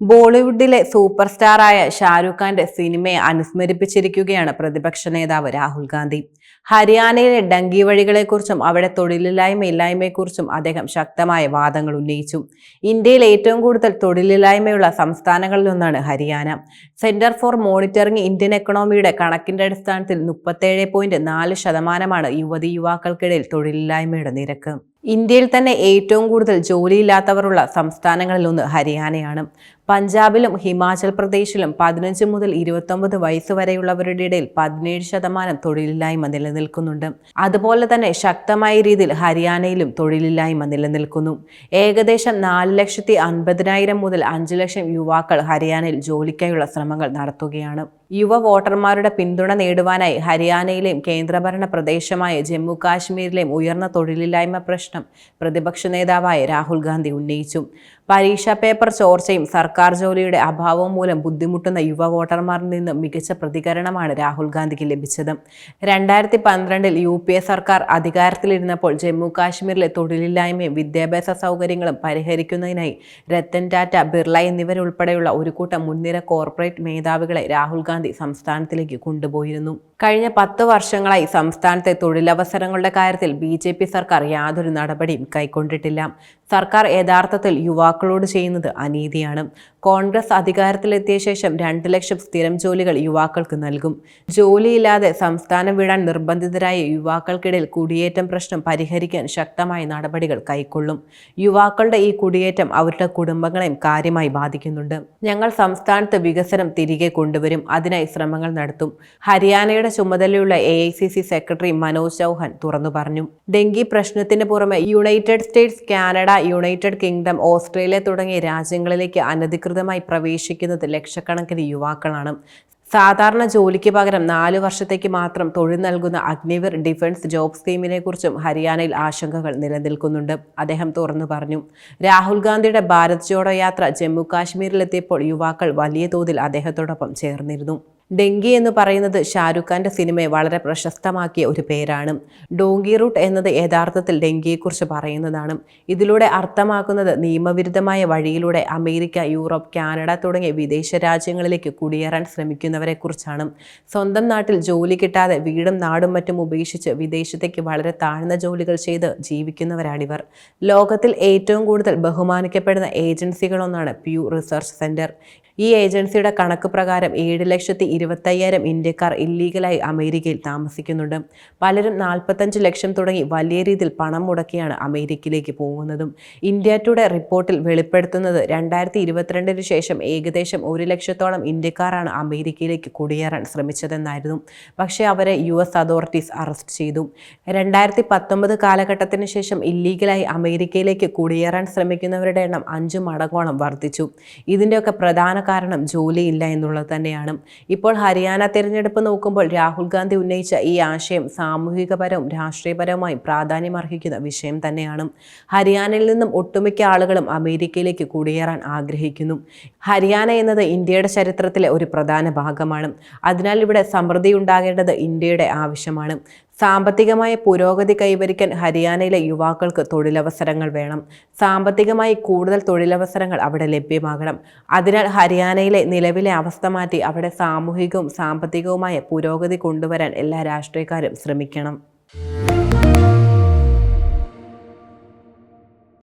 ബോളിവുഡിലെ സൂപ്പർ സ്റ്റാറായ ഷാരൂഖ് ഖാന്റെ സിനിമയെ അനുസ്മരിപ്പിച്ചിരിക്കുകയാണ് പ്രതിപക്ഷ നേതാവ് രാഹുൽ ഗാന്ധി. ഹരിയാനയിലെ ഡങ്കി വഴികളെക്കുറിച്ചും അവിടെ തൊഴിലില്ലായ്മയെക്കുറിച്ചും അദ്ദേഹം ശക്തമായ വാദങ്ങൾ ഉന്നയിച്ചു. ഇന്ത്യയിൽ ഏറ്റവും കൂടുതൽ തൊഴിലില്ലായ്മയുള്ള സംസ്ഥാനങ്ങളിലൊന്നാണ് Haryana. Centre for monitoring Indian എക്കണോമിയുടെ കണക്കിന്റെ അടിസ്ഥാനത്തിൽ 37.4% യുവതി യുവാക്കൾക്കിടയിൽ തൊഴിലില്ലായ്മയുടെ നിരക്ക്. ഇന്ത്യയിൽ തന്നെ ഏറ്റവും കൂടുതൽ ജോലിയില്ലാത്തവരുള്ള സംസ്ഥാനങ്ങളിലൊന്ന് ഹരിയാനയാണ്. പഞ്ചാബിലും ഹിമാചൽ പ്രദേശിലും 15 മുതൽ 29 വയസ്സ് വരെയുള്ളവരുടെ ഇടയിൽ 17% തൊഴിലില്ലായ്മ നിലനിൽക്കുന്നുണ്ട്. അതുപോലെ തന്നെ ശക്തമായ രീതിയിൽ ഹരിയാനയിലും തൊഴിലില്ലായ്മ നിലനിൽക്കുന്നു. ഏകദേശം 4,50,000 മുതൽ 5 ലക്ഷം യുവാക്കൾ ഹരിയാനയിൽ ജോലിക്കായുള്ള ശ്രമങ്ങൾ നടത്തുകയാണ്. യുവ വോട്ടർമാരുടെ പിന്തുണ നേടുവാനായി ഹരിയാനയിലെയും കേന്ദ്രഭരണ പ്രദേശമായ ജമ്മു കാശ്മീരിലെയും ഉയർന്ന തൊഴിലില്ലായ്മ പ്രശ്നം പ്രതിപക്ഷ നേതാവായ രാഹുൽ ഗാന്ധി ഉന്നയിച്ചു. പരീക്ഷാ പേപ്പർ ചോർച്ചയും സർക്കാർ ജോലിയുടെ അഭാവവും മൂലം ബുദ്ധിമുട്ടുന്ന യുവ വോട്ടർമാരിൽ നിന്ന് മികച്ച പ്രതികരണമാണ് രാഹുൽ ഗാന്ധിക്ക് ലഭിച്ചത്. 2012 UPA സർക്കാർ അധികാരത്തിലിരുന്നപ്പോൾ ജമ്മു കാശ്മീരിലെ തൊഴിലില്ലായ്മയും വിദ്യാഭ്യാസ സൗകര്യങ്ങളും പരിഹരിക്കുന്നതിനായി രത്തൻ ടാറ്റ, ബിർള എന്നിവരുൾപ്പെടെയുള്ള ഒരു കൂട്ടം മുൻനിര കോർപ്പറേറ്റ് മേധാവികളെ രാഹുൽ ഗാന്ധി സംസ്ഥാനത്തിലേക്ക് കൊണ്ടുപോയിരുന്നു. കഴിഞ്ഞ 10 വർഷങ്ങളായി സംസ്ഥാനത്തെ തൊഴിലവസരങ്ങളുടെ കാര്യത്തിൽ BJP സർക്കാർ യാതൊരു നടപടിയും കൈക്കൊണ്ടിട്ടില്ല. സർക്കാർ യഥാർത്ഥത്തിൽ യുവാക്കളോട് ചെയ്യുന്നത് അനീതിയാണ്. കോൺഗ്രസ് അധികാരത്തിലെത്തിയ ശേഷം 2 ലക്ഷം സ്ഥിരം ജോലികൾ യുവാക്കൾക്ക് നൽകും. ജോലിയില്ലാതെ സംസ്ഥാനം വിടാൻ നിർബന്ധിതരായ യുവാക്കൾക്കിടയിൽ കുടിയേറ്റം പ്രശ്നം പരിഹരിക്കാൻ ശക്തമായ നടപടികൾ കൈക്കൊള്ളും. യുവാക്കളുടെ ഈ കുടിയേറ്റം അവരുടെ കുടുംബങ്ങളെയും കാര്യമായി ബാധിക്കുന്നുണ്ട്. ഞങ്ങൾ സംസ്ഥാനത്ത് വികസനം തിരികെ കൊണ്ടുവരും, അതിനായി ശ്രമങ്ങൾ നടത്തും. ഹരിയാനയുടെ ചുമതലയുള്ള AICC സെക്രട്ടറി മനോജ് ചൗഹാൻ തുറന്നു പറഞ്ഞു. ഡെങ്കി പ്രശ്നത്തിന് പുറമെ United States, Canada, United kingdom, Australia തുടങ്ങിയ രാജ്യങ്ങളിലേക്ക് അനധികൃതമായി പ്രവേശിക്കുന്നത് ലക്ഷക്കണക്കിന് യുവാക്കളാണ്. സാധാരണ ജോലിക്ക് പകരം 4 വർഷത്തേക്ക് മാത്രം തൊഴിൽ നൽകുന്ന അഗ്നിവീർ ഡിഫൻസ് ജോബ് സ്കീമിനെ കുറിച്ചും ഹരിയാനയിൽ ആശങ്കകൾ നിലനിൽക്കുന്നുണ്ട്, അദ്ദേഹം തുറന്നു പറഞ്ഞു. രാഹുൽ ഗാന്ധിയുടെ ഭാരത് ജോഡോ യാത്ര ജമ്മു കാശ്മീരിലെത്തിയപ്പോൾ യുവാക്കൾ വലിയ തോതിൽ അദ്ദേഹത്തോടൊപ്പം ചേർന്നിരുന്നു. ഡെങ്കി എന്ന് പറയുന്നത് ഷാരൂഖ് ഖാന്റെ സിനിമയെ വളരെ പ്രശസ്തമാക്കിയ ഒരു പേരാണ്. ഡോങ്കി റൂട്ട് എന്നത് യഥാർത്ഥത്തിൽ ഡെങ്കിയെക്കുറിച്ച് പറയുന്നതാണ്. ഇതിലൂടെ അർത്ഥമാക്കുന്നത് നിയമവിരുദ്ധമായ വഴിയിലൂടെ അമേരിക്ക, യൂറോപ്പ്, കാനഡ തുടങ്ങിയ വിദേശ രാജ്യങ്ങളിലേക്ക് കുടിയേറാൻ ശ്രമിക്കുന്നവരെ കുറിച്ചാണ്. സ്വന്തം നാട്ടിൽ ജോലി കിട്ടാതെ വീടും നാടും മറ്റും ഉപേക്ഷിച്ച് വിദേശത്തേക്ക് വളരെ താഴ്ന്ന ജോലികൾ ചെയ്ത് ജീവിക്കുന്നവരാണിവർ. ലോകത്തിൽ ഏറ്റവും കൂടുതൽ ബഹുമാനിക്കപ്പെടുന്ന ഏജൻസികളൊന്നാണ് പ്യൂ റിസർച്ച് സെന്റർ. ഈ ഏജൻസിയുടെ കണക്ക് പ്രകാരം 7,25,000 ഇന്ത്യക്കാർ ഇല്ലീഗലായി അമേരിക്കയിൽ താമസിക്കുന്നുണ്ട്. പലരും 45 ലക്ഷം തുടങ്ങി വലിയ രീതിയിൽ പണം മുടക്കിയാണ് അമേരിക്കയിലേക്ക് പോകുന്നതും. ഇന്ത്യ ടുഡേ റിപ്പോർട്ടിൽ വെളിപ്പെടുത്തുന്നത് 2022 ശേഷം ഏകദേശം 1 ലക്ഷത്തോളം ഇന്ത്യക്കാരാണ് അമേരിക്കയിലേക്ക് കുടിയേറാൻ ശ്രമിച്ചതെന്നായിരുന്നു. പക്ഷേ അവരെ US അതോറിറ്റീസ് അറസ്റ്റ് ചെയ്തു. 2019 കാലഘട്ടത്തിന് ശേഷം ഇല്ലീഗലായി അമേരിക്കയിലേക്ക് കുടിയേറാൻ ശ്രമിക്കുന്നവരുടെ എണ്ണം 5 മടങ്ങോളം വർദ്ധിച്ചു. ഇതിൻ്റെയൊക്കെ പ്രധാന കാരണം ജോലിയില്ല എന്നുള്ളത് തന്നെയാണ്. ഇപ്പോൾ ഹരിയാന തിരഞ്ഞെടുപ്പ് നോക്കുമ്പോൾ രാഹുൽ ഗാന്ധി ഉന്നയിച്ച ഈ ആശയം സാമൂഹികപരവും രാഷ്ട്രീയപരവുമായി പ്രാധാന്യമർഹിക്കുന്ന വിഷയം തന്നെയാണ്. ഹരിയാനയിൽ നിന്നും ഒട്ടുമിക്ക ആളുകളും അമേരിക്കയിലേക്ക് കുടിയേറാൻ ആഗ്രഹിക്കുന്നു. ഹരിയാന എന്നത് ഇന്ത്യയുടെ ചരിത്രത്തിലെ ഒരു പ്രധാന ഭാഗമാണ്. അതിനാൽ ഇവിടെ സമൃദ്ധി ഉണ്ടാകേണ്ടത് ഇന്ത്യയുടെ ആവശ്യമാണ്. സാമ്പത്തികമായ പുരോഗതി കൈവരിക്കാൻ ഹരിയാനയിലെ യുവാക്കൾക്ക് തൊഴിലവസരങ്ങൾ വേണം. സാമ്പത്തികമായി കൂടുതൽ തൊഴിലവസരങ്ങൾ അവിടെ ലഭ്യമാകണം. അതിനാൽ ഹരിയാനയിലെ നിലവിലെ അവസ്ഥ മാറ്റി അവിടെ സാമൂഹികവും സാമ്പത്തികവുമായ പുരോഗതി കൊണ്ടുവരാൻ എല്ലാ രാഷ്ട്രീയക്കാരും ശ്രമിക്കണം.